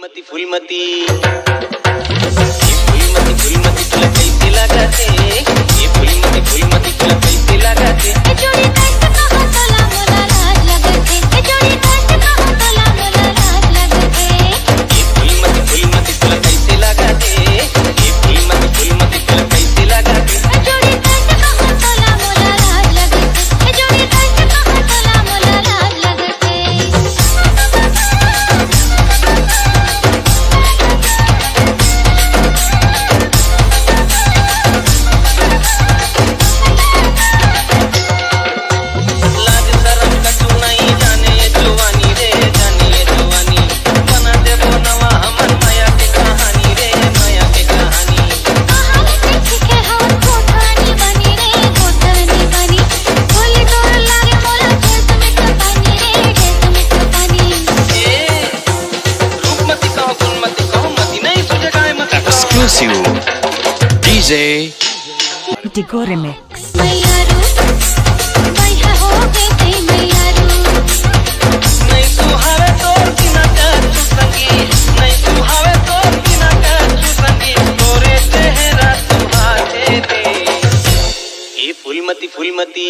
फुलमती फुलमती फुलमती फुलमती तुला कैसे लगाते ये फुलमती फुलमती तुला कैसे लगाते जोड़ी कैसे कहो तोला मोला लाज लगते जोड़ी कैसे कहो तोला मोला लाज लगते ये फुलमती फुलमती तुला कैसे लगाते ये फुलमती फुलमती तुला कैसे लगाते जोड़ी कैसे कहो तोला मोला लाज लगते जोड़ी कैसे कहो तोला मोला लाज लगते लाज शरम कछु नहीं जाने ये जवानी रे जाने ये जवानी बना दे वो नवा हमन माया के कहानी रे माया के कहानी कहानी देखी के हम कोठानी बनी रे कोठानी बनी बोली तोर लागे मोला खेत में पानी रे खेत में पानी ए रूपमती कहो गुणमती कहो मती नहीं तुझे गाय मती कहो Exclusive DJ Digo Remix. मैयारू मैया हो गए ते मैयारू नहीं सुहावे तोर बिना कछु संगी नहीं सुहावे तोर बिना कछु संगी तोरे चेहरा तुम्हारे दे ये फुलमती फुलमती